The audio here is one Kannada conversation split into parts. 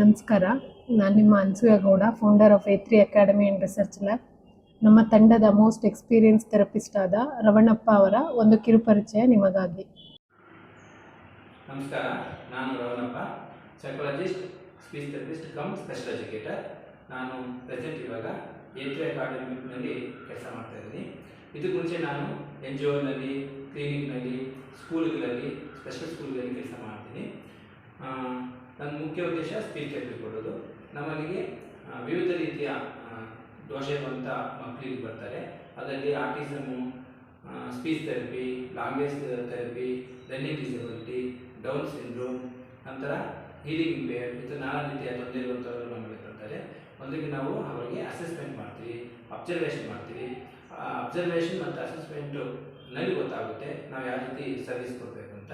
ನಮಸ್ಕಾರ. ನಾನು ನಿಮ್ಮ Anasuya Gowda, founder of A3 academy and research lab. ನಮ್ಮ ತಂಡದ ಮೋಸ್ಟ್ ಎಕ್ಸ್ಪೀರಿಯನ್ಸ್ ಥೆರಪಿಸ್ಟ್ ಆದ ರವಣಪ್ಪ ಅವರ ಒಂದು ಕಿರುಪರಿಚಯ ನಿಮಗಾಗಿ. ನಮಸ್ಕಾರ, ನಾನು Ravanappa, psychologist, speech therapist cum special educator. ನಾನು ಪ್ರೆಸೆಂಟ್ ಇವಾಗ A3 ಅಕಾಡೆಮಿನಲ್ಲಿ ಕೆಲಸ ಮಾಡ್ತಾ ಇದ್ದೀನಿ. ಇದಕ್ಕೆ ಮುಂಚೆ ನಾನು NGOನಲ್ಲಿ, ಕ್ಲಿನಿಕ್ನಲ್ಲಿ, ಸ್ಕೂಲ್ಗಳಲ್ಲಿ, ಸ್ಪೆಷಲ್ ಸ್ಕೂಲ್ಗಳಲ್ಲಿ ಕೆಲಸ ಮಾಡ್ತೀನಿ. ನನ್ನ ಮುಖ್ಯ ಉದ್ದೇಶ ಸ್ಪೀಚ್ ಥೆರಪಿ ಕೊಡೋದು. ನಮ್ಮಲ್ಲಿಗೆ ವಿವಿಧ ರೀತಿಯ ದೋಷ ಇರುವಂಥ ಮಕ್ಕಳಿಗೆ ಬರ್ತಾರೆ. ಅದರಲ್ಲಿ autism, speech therapy, language therapy, learning disability, down syndrome, ನಂತರ ಹೀರಿಂಗ್ ಇಂಪೇರ್, ಇದು ನಾನಾ ರೀತಿಯ ತೊಂದರೆ ಇರುವಂಥವರು ನಮಗೆ ಬರ್ತಾರೆ. ಮೊದಲಿಗೆ ನಾವು ಅವರಿಗೆ ಅಸೆಸ್ಮೆಂಟ್ ಮಾಡ್ತೀವಿ, ಅಬ್ಸರ್ವೇಷನ್ ಮಾಡ್ತೀವಿ. ಅಬ್ಸರ್ವೇಷನ್ ಮತ್ತು ಅಸೆಸ್ಮೆಂಟುನಲ್ಲಿ ಗೊತ್ತಾಗುತ್ತೆ ನಾವು ಯಾವ ರೀತಿ ಸರ್ವಿಸ್ ಕೊಡಬೇಕು ಅಂತ.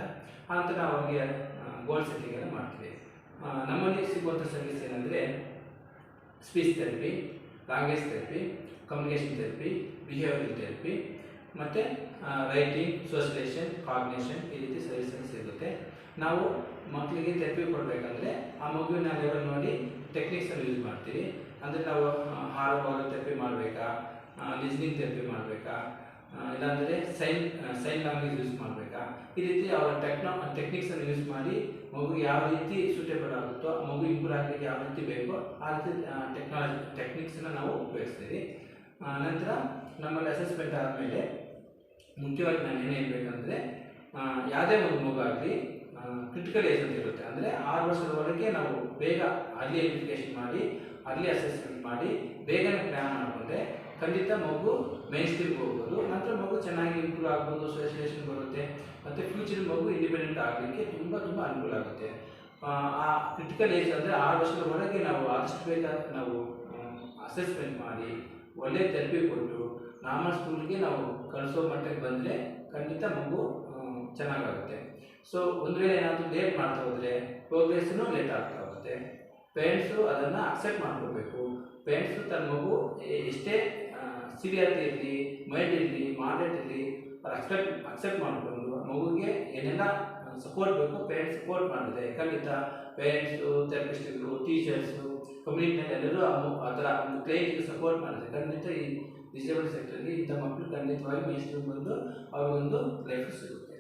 ಆನಂತರ ನಾವು ಅವರಿಗೆ ಗೋಲ್ ಸೆಟ್ಟಿಂಗ್ ಎಲ್ಲ ಮಾಡ್ತೀವಿ. ನಮ್ಮಲ್ಲಿ ಸಿಗುವಂಥ ಸರ್ವಿಸ್ ಏನಂದರೆ speech therapy, language therapy, communication therapy, behavioural therapy, ಮತ್ತು ರೈಟಿಂಗ್, ಸೋಷಲೈಸೇಷನ್, ಕಾಗ್ನಿಷನ್, ಈ ರೀತಿ ಸರ್ವಿಸಸ್ ಸಿಗುತ್ತೆ. ನಾವು ಮಕ್ಕಳಿಗೆ ಥೆರಪಿ ಕೊಡಬೇಕಂದ್ರೆ ಆ ಮಗುವಿನ ಲೆವೆಲ್ ನೋಡಿ ಟೆಕ್ನಿಕ್ಸನ್ನು ಯೂಸ್ ಮಾಡ್ತೀವಿ. ಅಂದರೆ ನಾವು ಹಾರೋ ಥೆರಪಿ ಮಾಡಬೇಕಾ, ಲಿಸ್ನಿಂಗ್ ಥೆರಪಿ ಮಾಡಬೇಕಾ, ಇಲ್ಲಾಂದರೆ ಸೈನ್ ಲ್ಯಾಂಗ್ವೇಜ್ ಯೂಸ್ ಮಾಡಬೇಕಾ, ಈ ರೀತಿ ಅವರ ಟೆಕ್ನಿಕ್ಸನ್ನು ಯೂಸ್ ಮಾಡಿ ಮಗು ಯಾವ ರೀತಿ ಸೂಟೇಬಲ್ ಆಗುತ್ತೋ, ಮಗು ಇಂಪ್ರೂವ್ ಆಗಲಿಕ್ಕೆ ಯಾವ ರೀತಿ ಬೇಕೋ ಆ ರೀತಿ ಟೆಕ್ನಿಕ್ಸನ್ನು ನಾವು ಉಪಯೋಗಿಸ್ತೀವಿ. ನಂತರ ನಮ್ಮಲ್ಲಿ ಅಸೆಸ್ಮೆಂಟ್ ಆದಮೇಲೆ ಮುಖ್ಯವಾಗಿ ನಾನು ಏನು ಹೇಳ್ಬೇಕಂದ್ರೆ, ಯಾವುದೇ ಒಂದು ಮಗು ಆಗಲಿ ಕ್ರಿಟಿಕಲ್ ಏಜ್ ಅಂತ ಇರುತ್ತೆ. ಅಂದರೆ 6 ವರ್ಷದವರೆಗೆ ನಾವು ಬೇಗ ಅರ್ಲಿ ಐಡೆಂಟಿಫಿಕೇಶನ್ ಮಾಡಿ, ಅರ್ಲಿ ಅಸೆಸ್ಮೆಂಟ್ ಮಾಡಿ, ಬೇಗನೆ ಪ್ಲ್ಯಾನ್ ಮಾಡಿಕೊಂಡ್ರೆ ಖಂಡಿತ ಮಗು ಮೇನ್ ಸ್ಟ್ರೀಮ್ಗೆ ಹೋಗ್ಬೋದು. ನಂತರ ಮಗು ಚೆನ್ನಾಗಿ ಇಂಪ್ರೂವ್ ಆಗ್ಬೋದು, ಸೋಷಲೈಸೇಷನ್ ಬರುತ್ತೆ, ಮತ್ತು ಫ್ಯೂಚರ್ ಮಗು ಇಂಡಿಪೆಂಡೆಂಟ್ ಆಗಲಿಕ್ಕೆ ತುಂಬ ಅನುಕೂಲ ಆಗುತ್ತೆ. ಆ ಕ್ರಿಟಿಕಲ್ ಏಜ್ ಅಂದರೆ 6 ವರ್ಷದವರೆಗೆ ನಾವು ಆದಷ್ಟು ಬೇಗ ನಾವು ಅಸೆಸ್ಮೆಂಟ್ ಮಾಡಿ ಒಳ್ಳೆಯ ಥೆರಪಿ ಕೊಟ್ಟು ನಾರ್ಮಲ್ ಸ್ಕೂಲ್ಗೆ ನಾವು ಕಳಿಸೋ ಮಟ್ಟಕ್ಕೆ ಬಂದರೆ ಖಂಡಿತ ಮಗು ಚೆನ್ನಾಗಾಗುತ್ತೆ. ಸೊ ಒಂದು ವೇಳೆ ಏನಾದರೂ ಲೇಟ್ ಮಾಡ್ತಾ ಹೋದರೆ ಪ್ರೋಗ್ರೆಸ್ಸೂ ಲೇಟ್ ಆಗ್ತಾ ಹೋಗುತ್ತೆ. ಪೇರೆಂಟ್ಸು ಅದನ್ನು ಅಕ್ಸೆಪ್ಟ್ ಮಾಡ್ಕೋಬೇಕು. ಪೇರೆಂಟ್ಸು ತನ್ನ ಮಗು ಎಷ್ಟೇ ಸಿವಿಯಾರಿಟಿ ಇರಲಿ, ಮೈಲ್ಡ್ ಇರಲಿ, ಮಾಡ್ರೇಟ್ ಇರಲಿ, ಅಕ್ಸೆಪ್ಟ್ ಮಾಡಿಕೊಂಡು ಮಗುಗೆ ಏನೆಲ್ಲ ಸಪೋರ್ಟ್ ಬೇಕು ಪೇರೆಂಟ್ಸ್ ಸಪೋರ್ಟ್ ಮಾಡಿದ್ರೆ ಖಂಡಿತ ಪೇರೆಂಟ್ಸು, ಥೆರಪಿಸ್ಟ್ಗಳು, ಟೀಚರ್ಸು, ಕಮ್ಯುನಿಟಿನಲ್ಲಿ ಎಲ್ಲರೂ ಅದರ ಒಂದು ಕ್ಲೈಂಟ್ಗೆ ಸಪೋರ್ಟ್ ಮಾಡಿದ್ರೆ ಖಂಡಿತ ಈ ಡಿಸೇಬಲ್ ಸೆಕ್ಟರ್ಗೆ ಇಂಥ ಮಕ್ಕಳು ಖಂಡಿತವಾಗಿ ಮೈಸೂರಿಗೆ ಬಂದು ಅವ್ರಿಗೊಂದು ಲೈಫ್ ಸಿಗುತ್ತೆ.